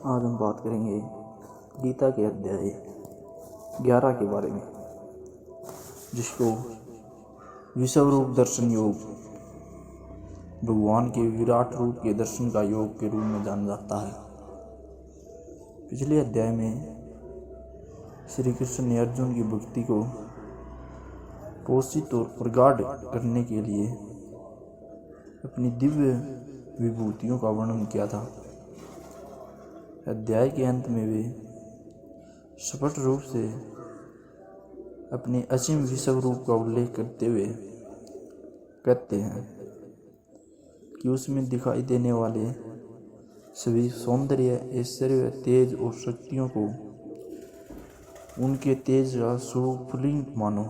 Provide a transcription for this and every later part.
आज हम बात करेंगे गीता के अध्याय 11 के बारे में, जिसको विश्वरूप दर्शन योग, भगवान के विराट रूप के दर्शन का योग के रूप में जाना जाता है। पिछले अध्याय में श्री कृष्ण ने अर्जुन की भक्ति को पोषित और प्रगाढ़ करने के लिए अपनी दिव्य विभूतियों का वर्णन किया था। अध्याय के अंत में वे स्पष्ट रूप से अपने असीम विश्व रूप का उल्लेख करते हुए कहते हैं कि उसमें दिखाई देने वाले सभी सौंदर्य, ऐश्वर्य, तेज और शक्तियों को उनके तेज का स्वरूप मानो।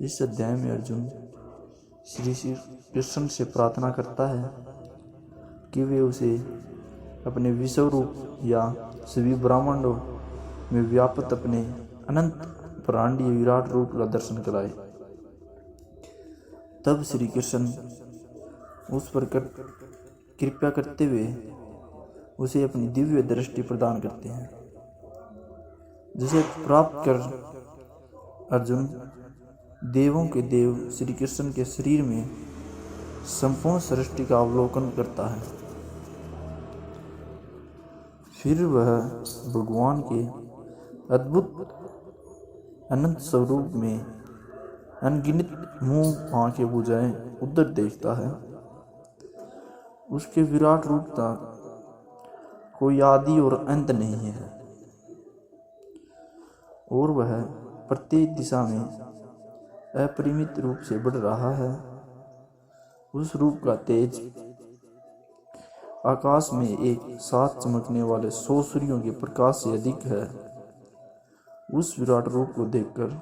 इस अध्याय में अर्जुन श्री कृष्ण से प्रार्थना करता है कि वे उसे अपने विश्व रूप या सभी ब्रह्मांडों में व्याप्त अपने अनंत ब्रह्मांडीय विराट रूप का दर्शन कराए। तब श्री कृष्ण उस पर कृपा करते हुए उसे अपनी दिव्य दृष्टि प्रदान करते हैं, जिसे प्राप्त कर अर्जुन देवों के देव श्री कृष्ण के शरीर में संपूर्ण सृष्टि का अवलोकन करता है। फिर वह भगवान के अद्भुत अनंत स्वरूप में अनगिनत मुंह, आंखें, भुजाएं उधर देखता है। उसके विराट रूप का कोई आदि और अंत नहीं है और वह प्रत्येक दिशा में अपरिमित रूप से बढ़ रहा है। उस रूप का तेज आकाश में एक साथ चमकने वाले 100 सूर्यों के प्रकाश से अधिक है। उस विराट रूप को देखकर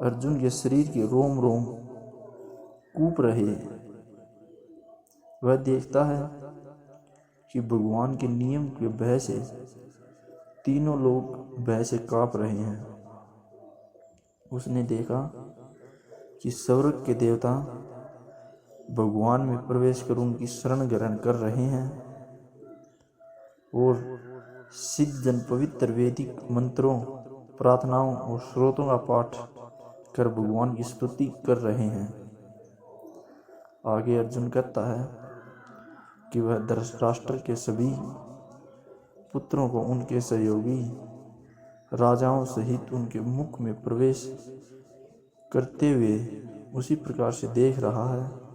अर्जुन के शरीर के रोम रोम कूप रहे। वह देखता है कि भगवान के नियम के भय से तीनों लोग भय से कांप रहे हैं। उसने देखा कि स्वर्ग के देवता भगवान में प्रवेश कर उनकी शरण ग्रहण कर रहे हैं और सिद्ध जन पवित्र वैदिक मंत्रों, प्रार्थनाओं और श्रोतों का पाठ कर भगवान की स्तुति कर रहे हैं। आगे अर्जुन कहता है कि वह धृतराष्ट्र के सभी पुत्रों को उनके सहयोगी राजाओं सहित उनके मुख में प्रवेश करते हुए उसी प्रकार से देख रहा है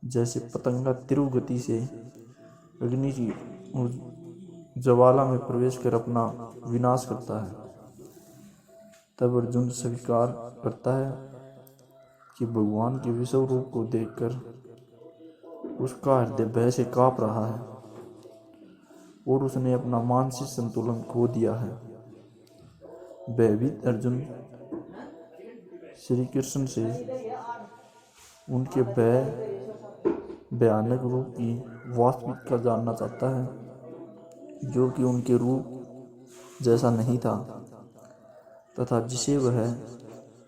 जैसे पतंगा तीव्र गति से अग्नि की ज्वाला में प्रवेश कर अपना विनाश करता है। तब अर्जुन स्वीकार करता है कि भगवान के विश्व रूप को देखकर उसका हृदय भय से कांप रहा है और उसने अपना मानसिक संतुलन खो दिया है। भयभीत अर्जुन श्री कृष्ण से उनके भयानक रूप की वास्तविकता जानना चाहता है, जो कि उनके रूप जैसा नहीं था तथा जिसे वह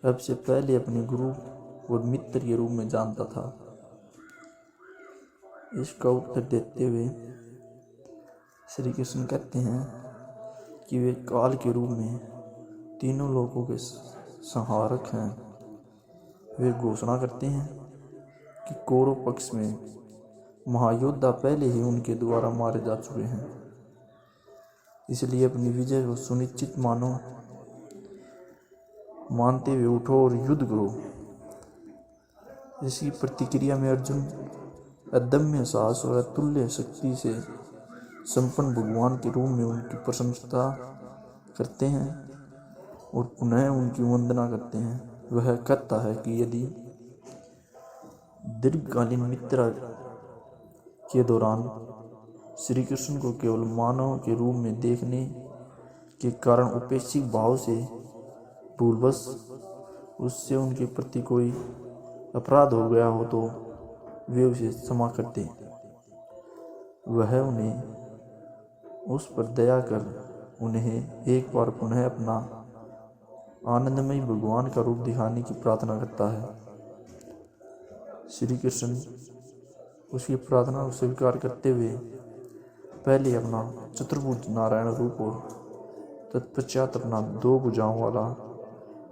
अब से पहले अपने गुरु और मित्र के रूप में जानता था। इसका उत्तर देते हुए श्री कृष्ण कहते हैं कि वे काल के रूप में तीनों लोगों के संहारक हैं। वे घोषणा करते हैं कि कौरव पक्ष में महायोद्धा पहले ही उनके द्वारा मारे जा चुके हैं, इसलिए अपनी विजय को सुनिश्चित मानते हुए उठो और युद्ध करो। इसकी प्रतिक्रिया में अर्जुन अदम्य साहस और अतुल्य शक्ति से संपन्न भगवान के रूप में उनकी प्रशंसा करते हैं और पुनः उनकी वंदना करते हैं। वह कहता है कि यदि दीर्घकालीन मित्र के दौरान श्री कृष्ण को केवल मानव के रूप में देखने के कारण उपेक्षित भाव से भूलवश उससे उनके प्रति कोई अपराध हो गया हो तो वे उसे क्षमा कर दें। वह उन्हें उस पर दया कर उन्हें एक बार पुनः अपना आनंदमय भगवान का रूप दिखाने की प्रार्थना करता है। श्री कृष्ण उसकी प्रार्थना को स्वीकार करते हुए पहले अपना चतुर्भुज नारायण रूप और तत्पश्चात अपना 2 भुजाओं वाला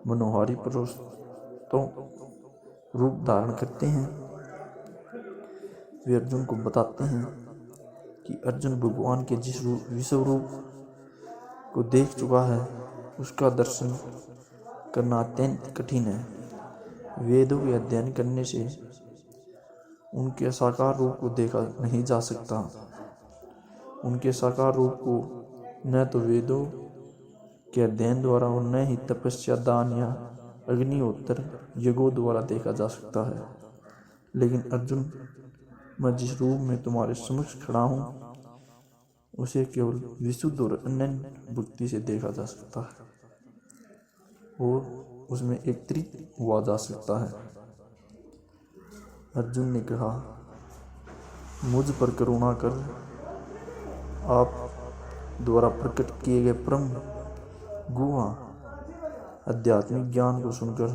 मनोहारी पुरुषों रूप धारण करते हैं। वे अर्जुन को बताते हैं कि अर्जुन भगवान के जिस विश्व रूप को देख चुका है उसका दर्शन करना अत्यंत कठिन है। वेदों के अध्ययन करने से उनके साकार रूप को देखा नहीं जा सकता। उनके साकार रूप को न तो वेदों के अध्ययन द्वारा और न ही तपस्या, दान या अग्निहोत्र यज्ञों द्वारा देखा जा सकता है। लेकिन अर्जुन, मैं जिस रूप में तुम्हारे समक्ष खड़ा हूँ उसे केवल विशुद्ध और अनन्य भक्ति से देखा जा सकता है और उसमें एकत्रित हुआ जा सकता है। अर्जुन ने कहा, मुझ पर करुणा कर आप द्वारा प्रकट किए गए परम गुहा आध्यात्मिक ज्ञान को सुनकर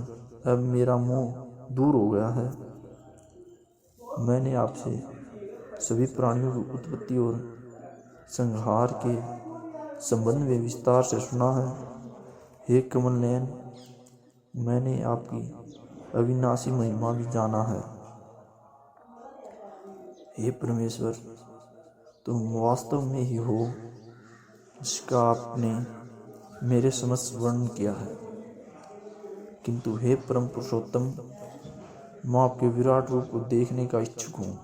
अब मेरा मोह दूर हो गया है। मैंने आपसे सभी प्राणियों की उत्पत्ति और संहार के संबंध में विस्तार से सुना है। हे कमल नयन, मैंने आपकी अविनाशी महिमा भी जाना है। हे परमेश्वर, तुम वास्तव में ही हो जिसका आपने मेरे समक्ष वर्णन किया है। किंतु हे परम पुरुषोत्तम, मैं आपके विराट रूप को देखने का इच्छुक हूँ।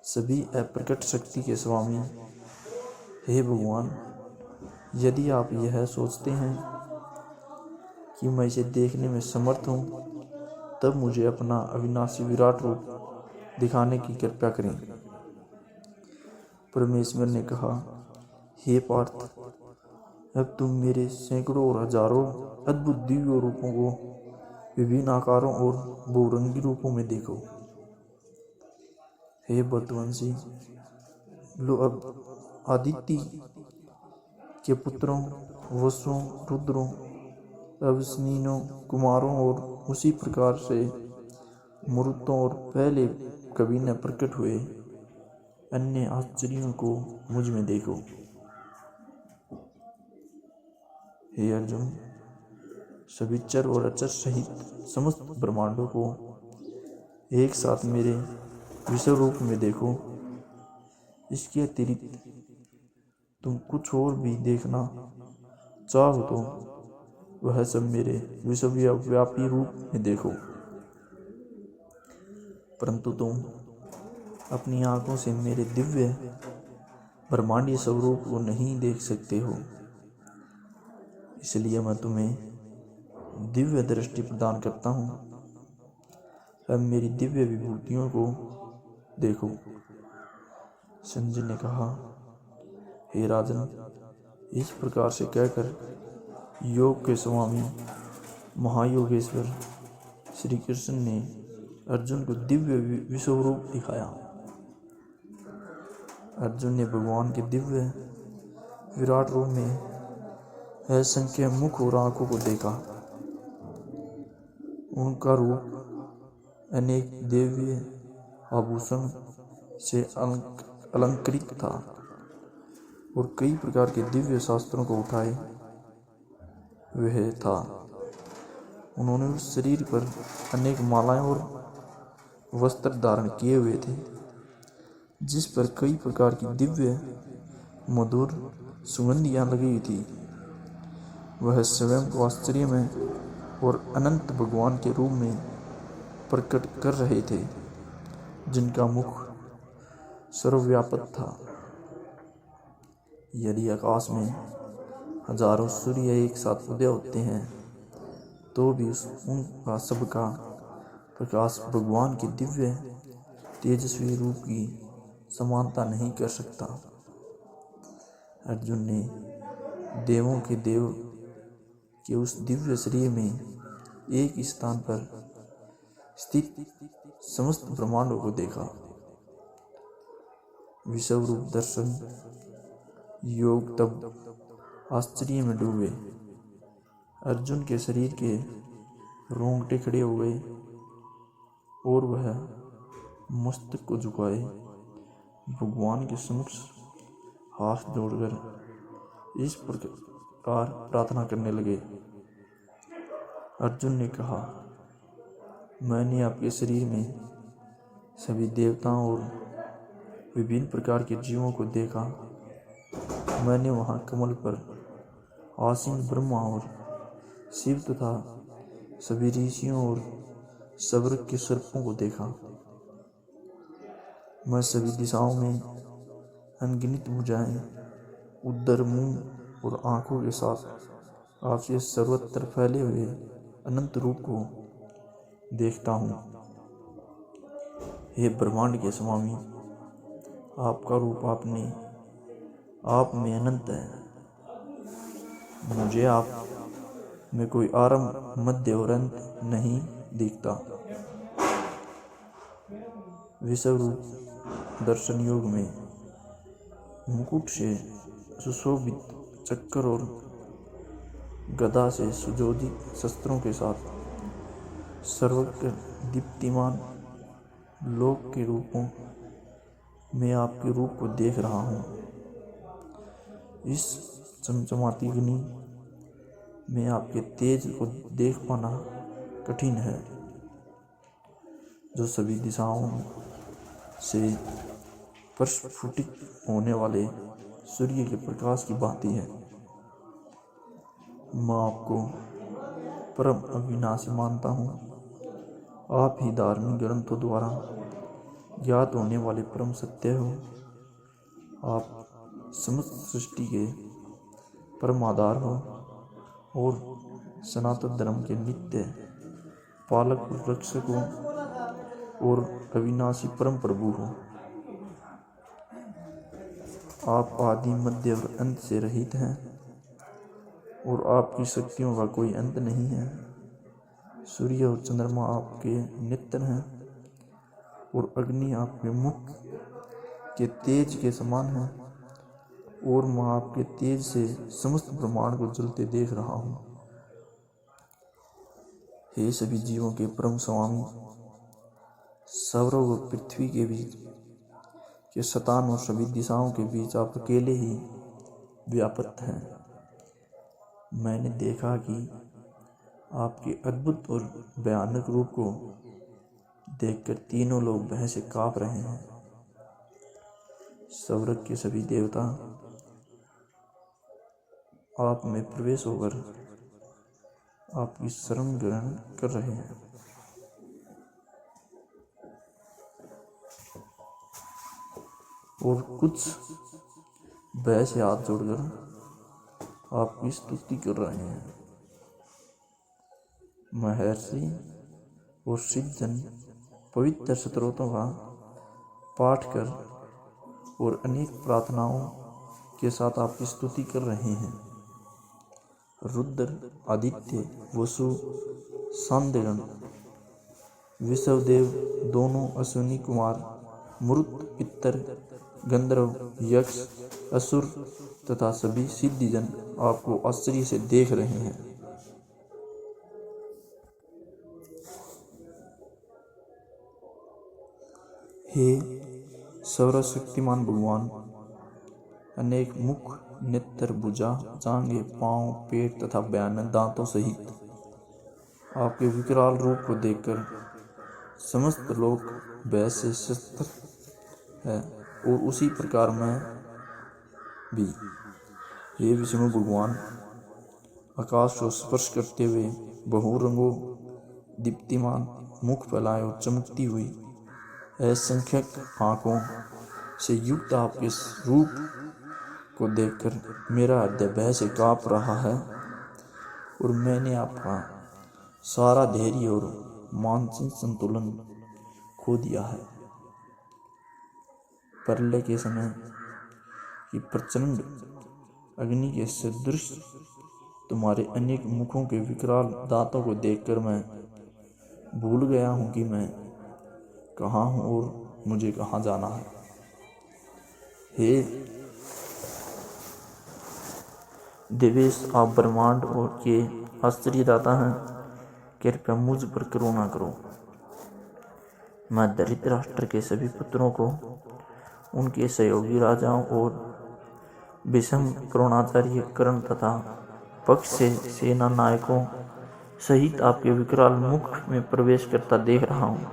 सभी अप्रकट शक्ति के स्वामी हे भगवान, यदि आप यह सोचते हैं कि मैं इसे देखने में समर्थ हूँ, तब मुझे अपना अविनाशी विराट रूप दिखाने की कृपा करें। परमेश्वर ने कहा, हे पार्थ, अब तुम मेरे सैकड़ों और हजारों अद्भुत दिव्य रूपों को विभिन्न आकारों और बहुरंगी रूपों में देखो। हे भरतवंशी, लो अब आदित्य के पुत्रों, वसुओं, रुद्रों, अवसनीनों, कुमारों और उसी प्रकार से मरुतों और पहले कभी न प्रकट हुए अन्य आश्चर्यों को मुझ में देखो। हे अर्जुन, सभी चर और अचर सहित समस्त ब्रह्मांडों को एक साथ मेरे विश्व रूप में देखो। इसके अतिरिक्त तुम कुछ और भी देखना चाहो तो वह सब मेरे विश्वव्यापी रूप में देखो, परंतु तुम अपनी आंखों से मेरे दिव्य ब्रह्मांडीय स्वरूप को नहीं देख सकते हो। इसलिए मैं तुम्हें दिव्य दृष्टि प्रदान करता हूँ। अब मेरी दिव्य विभूतियों को देखो। संजय ने कहा, हे राजन, इस प्रकार से कहकर योग के स्वामी महायोगेश्वर श्री कृष्ण ने अर्जुन को दिव्य विश्व रूप दिखाया। अर्जुन ने भगवान के दिव्य विराट रूप में असंख्य मुख और आंखों को देखा। उनका रूप अनेक दिव्य आभूषण से अलंकृत था और कई प्रकार के दिव्य शास्त्रों को उठाए वह था। उन्होंने उस शरीर पर अनेक मालाएं और वस्त्र धारण किए हुए थे, जिस पर कई प्रकार की दिव्य मधुर सुगंधियां लगी हुई थी। वह स्वयं को आश्चर्य में और अनंत भगवान के रूप में प्रकट कर रहे थे, जिनका मुख सर्वव्यापक था। यदि आकाश में हजारों सूर्य एक साथ उदय होते हैं तो भी उनका सबका प्रकाश भगवान के दिव्य तेजस्वी रूप की समानता नहीं कर सकता। अर्जुन ने देवों के देव के उस दिव्य शरीर में एक स्थान पर स्थित समस्त ब्रह्मांडों को देखा। विश्व रूप दर्शन योग तब आश्चर्य में डूबे। अर्जुन के शरीर के रोंगटे खड़े हो गए और वह मस्तक को झुकाए भगवान के समक्ष हाथ जोड़कर इस प्रकार प्रार्थना करने लगे। अर्जुन ने कहा, मैंने आपके शरीर में सभी देवताओं और विभिन्न प्रकार के जीवों को देखा। मैंने वहाँ कमल पर आसीन ब्रह्मा और शिव तथा सभी ऋषियों और स्वर्ग के सर्पों को देखा। मैं सभी दिशाओं में अनगिनत भुजाएं, उदर, मुंह और आंखों के साथ आपसे सर्वत्र फैले हुए अनंत रूप को देखता हूँ। हे ब्रह्मांड के स्वामी, आपका रूप आप में अनंत है। मुझे आप में कोई आरंभ, मध्य और अंत नहीं दिखता। विश्व रूप दर्शन योग में मुकुट से सुशोभित चक्र और गदा से सुशोभित शस्त्रों के साथ सर्वत्र दीप्तिमान लोक के रूपों में आपके रूप को देख रहा हूँ। इस चमचमाती अग्नि में आपके तेज को देख पाना कठिन है, जो सभी दिशाओं से प्रस्फुटित होने वाले सूर्य के प्रकाश की भांति है। मैं आपको परम अविनाशी मानता हूँ। आप ही धार्मिक ग्रंथों द्वारा ज्ञात होने वाले परम सत्य हो। आप समस्त सृष्टि के परम आधार हो और सनातन धर्म के नित्य पालक और रक्षक हो और अविनाशी परम प्रभु हो। आप आदि, मध्य और अंत से रहित हैं और आपकी शक्तियों का कोई अंत नहीं है। सूर्य और चंद्रमा आपके नेत्र हैं और अग्नि आपके मुख के तेज के समान है और मैं आपके तेज से समस्त ब्रह्मांड को जलते देख रहा हूँ। हे सभी जीवों के परम स्वामी, सौरव और पृथ्वी के बीच के शतान और सभी दिशाओं के बीच आप अकेले ही व्याप्त हैं। मैंने देखा कि आपके अद्भुत और भयानक रूप को देखकर तीनों लोग भय से कांप रहे हैं। स्वर्ग के सभी देवता आप में प्रवेश होकर आपकी शरण ग्रहण कर रहे हैं। और कुछ भय से हाथ जोड़कर आपकी स्तुति कर रहे हैं। महर्षि और सिद्धजन पवित्र स्तोत्रों का पाठ कर और अनेक प्रार्थनाओं के साथ आपकी स्तुति कर रहे हैं। रुद्र, आदित्य, वसु, सांध्यगण, विश्वदेव, दोनों अश्विनी कुमार, मरुत, पितर, गंधर्व, यक्ष, असुर तथा सभी सिद्धिजन आपको आश्चर्य से देख रहे हैं। हे सर्वशक्तिमान भगवान, अनेक मुख, नेत्र, भुजा, जांघें, पांव, पेट तथा भयानक दांतों सहित आपके विकराल रूप को देखकर समस्त लोग भय से शस्त्र है और उसी प्रकार मैं भी। हे विष्णु भगवान, आकाश को स्पर्श करते हुए बहुरंगों दीप्तिमान मुख फैलाए और चमकती हुई असंख्यक आँखों से युक्त आपके रूप को देखकर मेरा हृदय भय से काँप रहा है और मैंने आपका सारा धैर्य और मानसिक संतुलन खो दिया है। प्रलय के समय की प्रचंड अग्नि के सदृश तुम्हारे अनेक मुखों के विकराल दांतों को देखकर मैं भूल गया हूँ कि मैं कहाँ हूँ और मुझे कहाँ जाना है। हे देवेश, आप ब्रह्मांड और के आश्चर्यदाता हैं, कृपया मुझ पर करुणा करो। मैं धृतराष्ट्र के सभी पुत्रों को उनके सहयोगी राजाओं और भीष्म, द्रोणाचार्य, कर्ण तथा पक्ष से सेना नायकों सहित आपके विकराल मुख में प्रवेश करता देख रहा हूँ।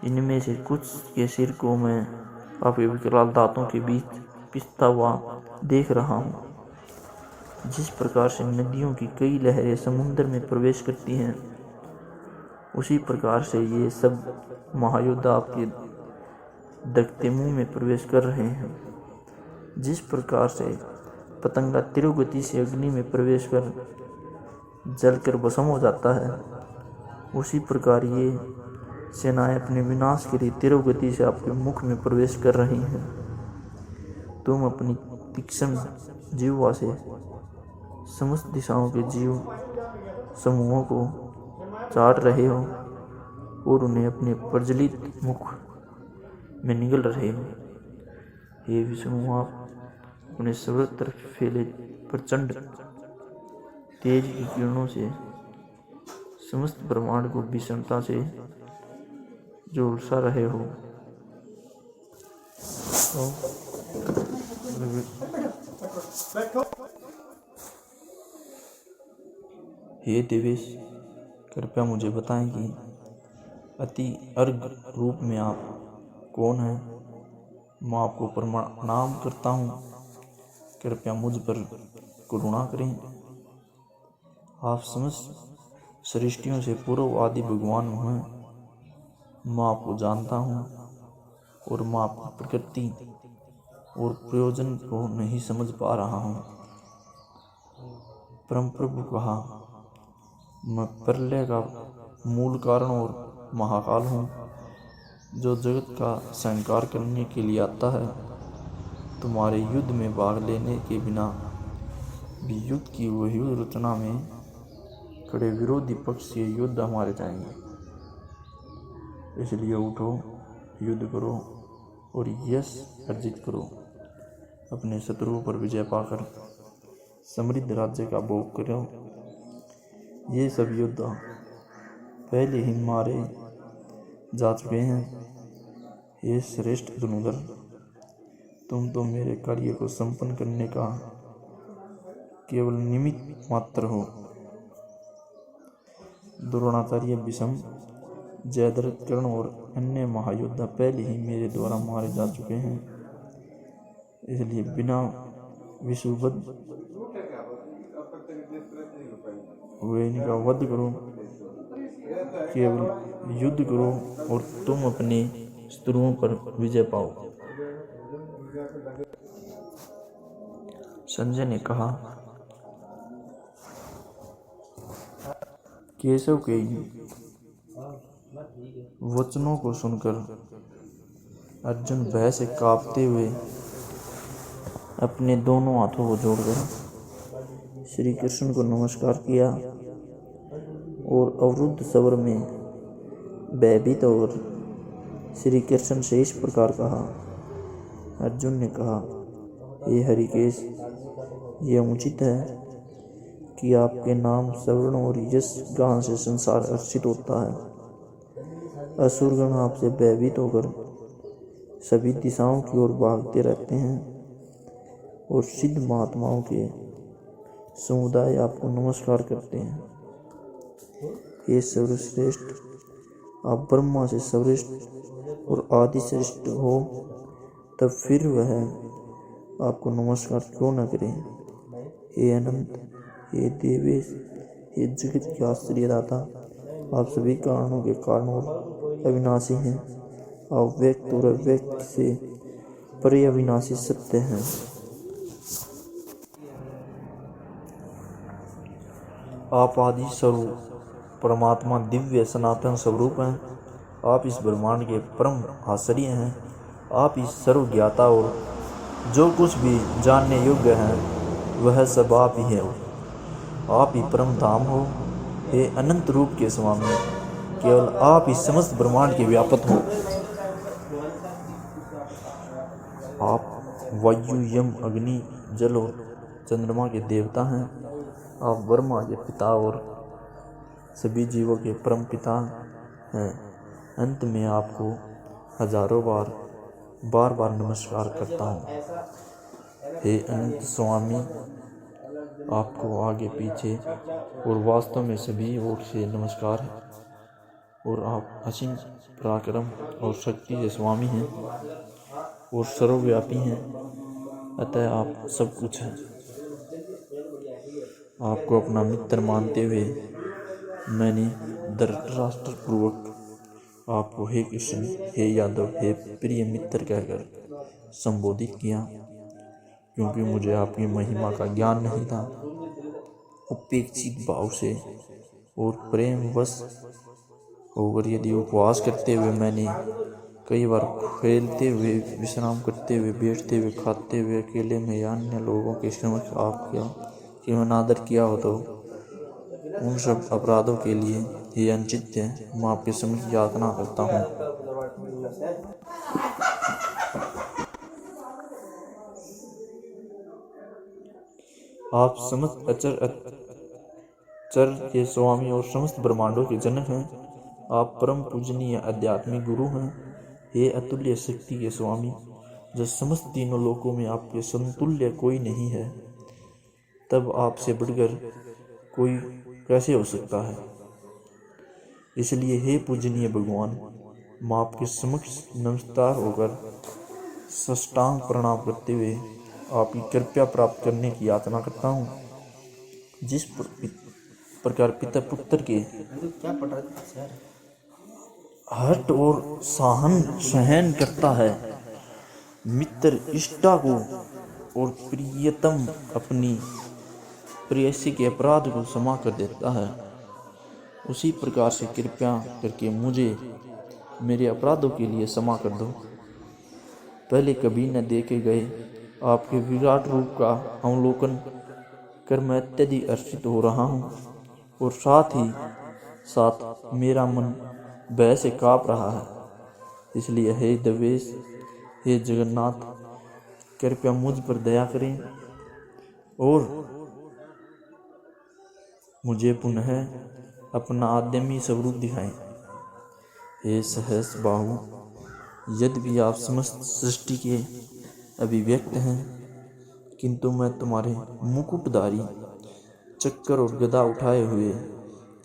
इनमें से कुछ के सिर को मैं आपके विकराल दांतों के बीच पिसता हुआ देख रहा हूँ। जिस प्रकार से नदियों की कई लहरें समुद्र में प्रवेश करती हैं, उसी प्रकार से ये सब महायोद्धा आपके दगते मुंह में प्रवेश कर रहे हैं। जिस प्रकार से पतंगा तिरुगति से अग्नि में प्रवेश कर जलकर भस्म हो जाता है, उसी प्रकार ये सेनाएं अपने विनाश के लिए तिरुगति से आपके मुख में प्रवेश कर रही हैं। तुम अपनी तीक्ष्ण जिह्वा से समस्त दिशाओं के जीव समूहों को चाट रहे हो और उन्हें अपने प्रज्वलित मुख में निगल रहे हो। हे विष्णु, आप अपने सर्वत्र फैले प्रचंड तेज की किरणों से समस्त ब्रह्मांड को भीषणता से झुलसा रहे हो। हे देवेश, कृपया मुझे बताएं कि अति अर्घ रूप में आप कौन हैं। मैं आपको प्रणाम करता हूँ, कृपया मुझ पर करुणा करें। आप समस्त सृष्टियों से पूर्व आदि भगवान हैं। मैं आपको जानता हूँ और मैं आपकी प्रकृति और प्रयोजन को नहीं समझ पा रहा हूँ। परम प्रभु कहा, मैं प्रलय का मूल कारण और महाकाल हूँ, जो जगत का संहार करने के लिए आता है। तुम्हारे युद्ध में भाग लेने के बिना भी युद्ध की वही रचना में खड़े विरोधी पक्ष से योद्धा मारे जाएंगे। इसलिए उठो, युद्ध करो और यश अर्जित करो। अपने शत्रुओं पर विजय पाकर समृद्ध राज्य का भोग करो। ये सब योद्धा पहले ही मारे जा चुके हैं। ये श्रेष्ठ धनुधर, तुम तो मेरे कार्य को संपन्न करने का केवल निमित्त मात्र हो। द्रोणाचार्य, भीष्म, जयद्रथ, कर्ण और अन्य महायोद्धा पहले ही मेरे द्वारा मारे जा चुके हैं। इसलिए बिना विषुबद्ध हुए इनका वध करो, केवल युद्ध करो और तुम अपने शत्रुओं पर विजय पाओ। संजय ने कहा, केशव के वचनों को सुनकर अर्जुन भय से कांपते हुए अपने दोनों हाथों को जोड़कर श्री कृष्ण को नमस्कार किया और अवरुद्ध स्वर में भयभीत होकर श्री कृष्ण से इस प्रकार कहा। अर्जुन ने कहा, हे हरिकेश, यह उचित है कि आपके नाम, श्रवण और यश गान से संसार हर्षित होता है। असुरगण आपसे भयभीत होकर सभी दिशाओं की ओर भागते रहते हैं और सिद्ध महात्माओं के समुदाय आपको नमस्कार करते हैं। हे सर्वश्रेष्ठ, आप ब्रह्मा से सर्वश्रेष्ठ और आदि श्रेष्ठ हो, तब फिर वह आपको नमस्कार क्यों न करें। हे अनंत, हे देवेश, हे जगत के आश्चर्यदाता, आप सभी कारणों के कारण और अविनाशी हैं। आप व्यक्त और अव्यक्त से परे अविनाशी सत्य हैं। आप आदि स्वरूप परमात्मा दिव्य सनातन स्वरूप हैं। आप इस ब्रह्मांड के परम आश्चर्य हैं। आप इस सर्वज्ञाता और जो कुछ भी जानने योग्य है वह सब आप ही है। आप ही परम धाम हो। हे अनंत रूप के स्वामी, केवल आप ही समस्त ब्रह्मांड के व्यापक हो। आप वायु, यम, अग्नि, जल और चंद्रमा के देवता हैं। आप ब्रह्मा के पिता और सभी जीवों के परम पिता हैं। अंत में आपको हजारों बार बार बार नमस्कार करता हूँ। हे अनंत स्वामी, आपको आगे पीछे और वास्तव में सभी ओर से नमस्कार है, और आप असीम पराक्रम और शक्ति के स्वामी हैं और सर्वव्यापी हैं, अतः आप सब कुछ हैं। आपको अपना मित्र मानते हुए मैंने धृतराष्ट्रपूर्वक आपको हे कृष्ण, हे यादव, हे प्रिय मित्र कहकर संबोधित किया, क्योंकि मुझे आपकी महिमा का ज्ञान नहीं था। उपेक्षित भाव से और प्रेमवश होकर यदि उपवास करते हुए मैंने कई बार खेलते हुए, विश्राम करते हुए, बैठते हुए, खाते हुए, अकेले में या अन्य लोगों के समक्ष आपका केवल अनादर किया हो, तो उन सब अपराधों के लिए हे अंचित्य मैं आपके समक्ष यातना करता हूँ। आप समस्त अचर के स्वामी और समस्त ब्रह्मांडों के जनक हैं। आप परम पूजनीय आध्यात्मिक गुरु हैं। हे अतुल्य शक्ति के स्वामी, जब समस्त तीनों लोकों में आपके समतुल्य कोई नहीं है, तब आपसे बढ़कर कोई कैसे हो सकता है। इसलिए हे पूजनीय भगवान, मैं आपके समक्ष नमस्कार होकर साष्टांग प्रणाम करते हुए आपकी कृपा प्राप्त करने की याचना करता हूँ। जिस प्रकार पिता पुत्र के हट और सहन करता है, मित्र इष्टा को और प्रियतम अपनी प्रेयसी के अपराध को क्षमा कर देता है, उसी प्रकार से कृपया करके मुझे मेरे अपराधों के लिए क्षमा कर दो। पहले कभी न देखे गए आपके विराट रूप का अवलोकन कर मैं अत्यधिक हर्षित हो रहा हूँ, और साथ ही साथ मेरा मन भय से काँप रहा है। इसलिए हे देवेश, हे जगन्नाथ, कृपया मुझ पर दया करें और मुझे पुनः अपना आद्यमी स्वरूप दिखाएं। हे सहस बाहु, यद्यपि आप समस्त सृष्टि के अभिव्यक्त हैं, किंतु मैं तुम्हारे मुकुटधारी चक्कर और गदा उठाए हुए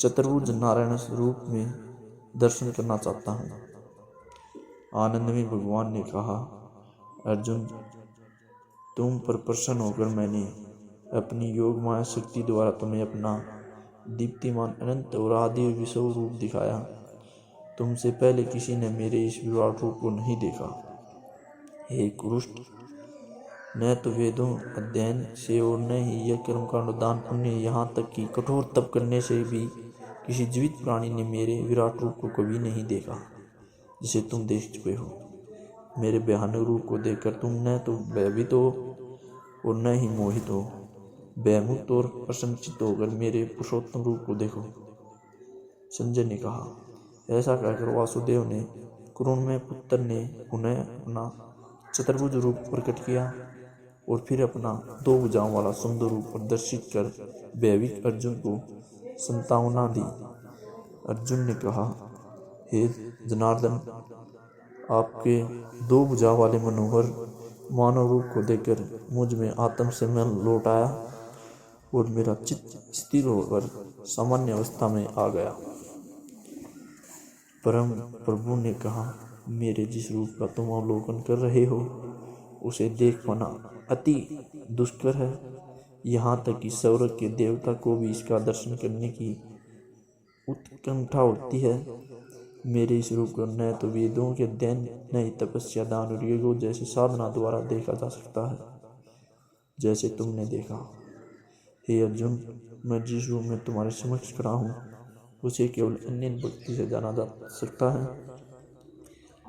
चतुर्भुज नारायण स्वरूप में दर्शन करना चाहता हूँ। आनंद में भगवान ने कहा, अर्जुन, तुम पर प्रसन्न होकर मैंने अपनी योग माया शक्ति द्वारा तुम्हें अपना दीप्तिमान अनंत और आदि विश्व रूप दिखाया। तुमसे पहले किसी ने मेरे इस विराट रूप को नहीं देखा। हे कुरुष्ट, न तो वेदों अध्ययन से और न ही यह कर्मकांड, दान पुण्य, यहाँ तक कि कठोर तप करने से भी किसी जीवित प्राणी ने मेरे विराट रूप को कभी नहीं देखा जिसे तुम देख चुके हो। मेरे भयानक रूप को देखकर तुम न तो भयभीत हो और न ही मोहित हो। भयमुक्त और प्रसन्नचित्त होकर मेरे पुरुषोत्तम रूप को देखो। संजय ने कहा। ऐसा कहकर वासुदेव ने क्रोध पुत्र ने पुनः अपना चतुर्भुज रूप प्रकट किया और फिर अपना 2 भुजाओं वाला सुंदर रूप प्रदर्शित कर भयभीत अर्जुन को संतावना दी। अर्जुन ने कहा, हे जनार्दन, आपके 2 भुजा वाले मनोहर मानव रूप को देखकर मुझ में आत्म संयम लौट आया और मेरा चित्त स्थिर होकर सामान्य अवस्था में आ गया। परम प्रभु ने कहा, मेरे जिस रूप का तुम अवलोकन कर रहे हो, उसे देख पाना अति दुष्कर है। यहाँ तक कि स्वर्ग के देवता को भी इसका दर्शन करने की उत्कंठा होती है। मेरे इस रूप को न तो वेदों के अध्ययन, न ही तपस्या, दान और योगों जैसी साधना द्वारा देखा जा सकता है, जैसे तुमने देखा। हे अर्जुन, मैं जिस रूप में तुम्हारे समक्ष खड़ा हूँ, उसे केवल अन्य भक्ति से जाना जा सकता है।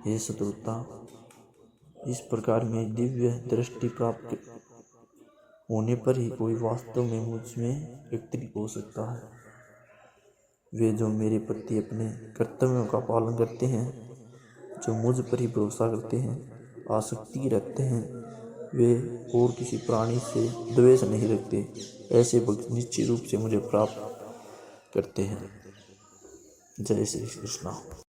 हे शत्रुता, इस प्रकार में दिव्य दृष्टि प्राप्त होने पर ही कोई वास्तव में मुझ में व्यक्ति हो सकता है। वे जो मेरे प्रति अपने कर्तव्यों का पालन करते हैं, जो मुझ पर ही भरोसा करते हैं, आसक्ति रखते हैं, वे और किसी प्राणी से द्वेष नहीं रखते, ऐसे भक्त निश्चित रूप से मुझे प्राप्त करते हैं। जय श्री कृष्ण।